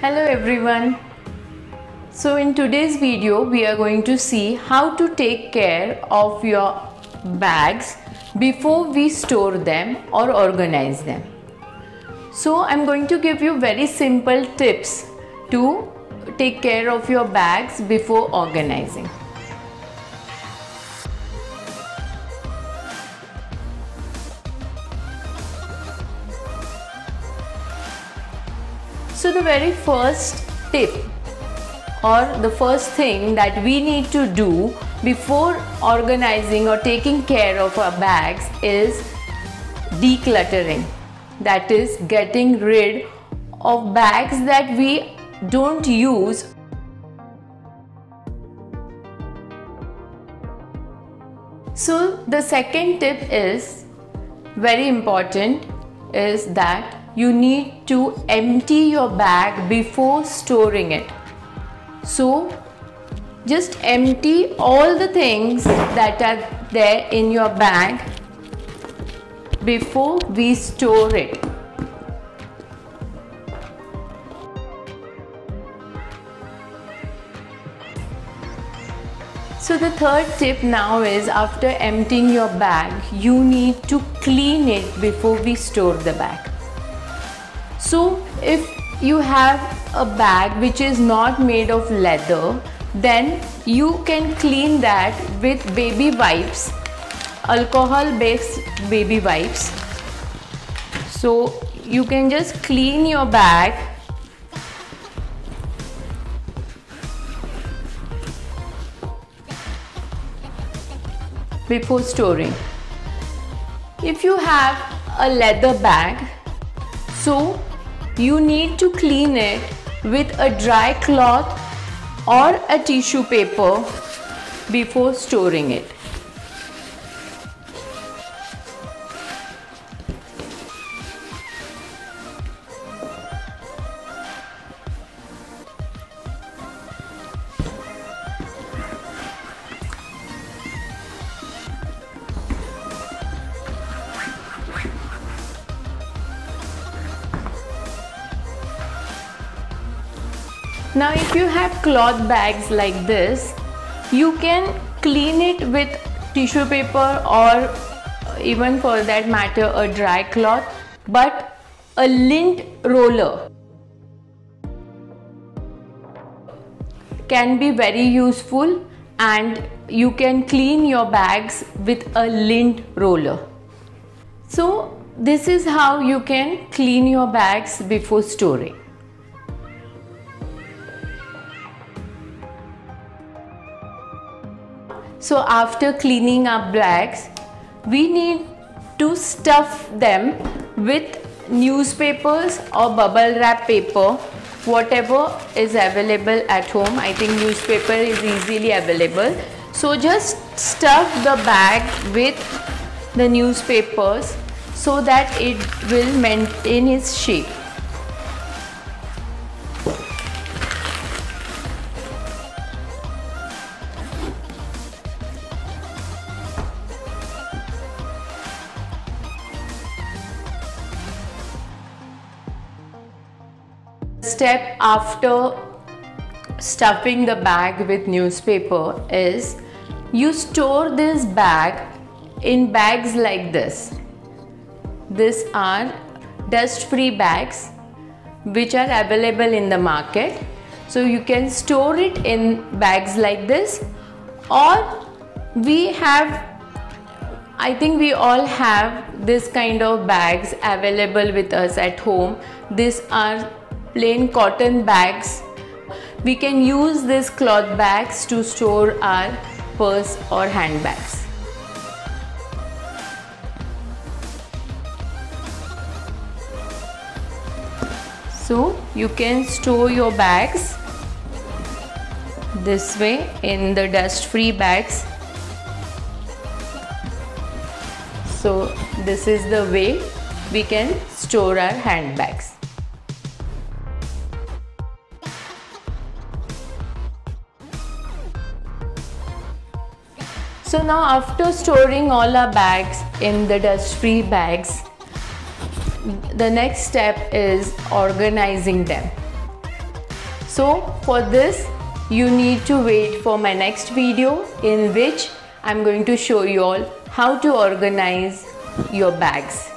Hello everyone. So in today's video we are going to see how to take care of your bags before we store them or organize them. So I'm going to give you very simple tips to take care of your bags before organizing. So the very first tip or the first thing that we need to do before organizing or taking care of our bags is decluttering. That is getting rid of bags that we don't use. So the second tip is very important, is that you need to empty your bag before storing it. So just empty all the things that are there in your bag before we store it. So the third tip now is, after emptying your bag, you need to clean it before we store the bag. So if you have a bag which is not made of leather, then you can clean that with baby wipes, alcohol based baby wipes. So you can just clean your bag before storing. If you have a leather bag, so you need to clean it with a dry cloth or a tissue paper before storing it. Now if you have cloth bags like this, you can clean it with tissue paper or even for that matter a dry cloth, but a lint roller can be very useful, and you can clean your bags with a lint roller. So this is how you can clean your bags before storing. So after cleaning our bags, we need to stuff them with newspapers or bubble wrap paper, whatever is available at home. I think newspaper is easily available. So just stuff the bag with the newspapers so that it will maintain its shape. Step after stuffing the bag with newspaper is, you store this bag in bags like this. These are dust-free bags which are available in the market. So you can store it in bags like this, or I think we all have this kind of bags available with us at home. These are plain cotton bags. We can use these cloth bags to store our purse or handbags. So you can store your bags this way in the dust-free bags. So this is the way we can store our handbags. So now after storing all our bags in the dust-free bags, the next step is organizing them. So for this you need to wait for my next video, in which I'm going to show you all how to organize your bags.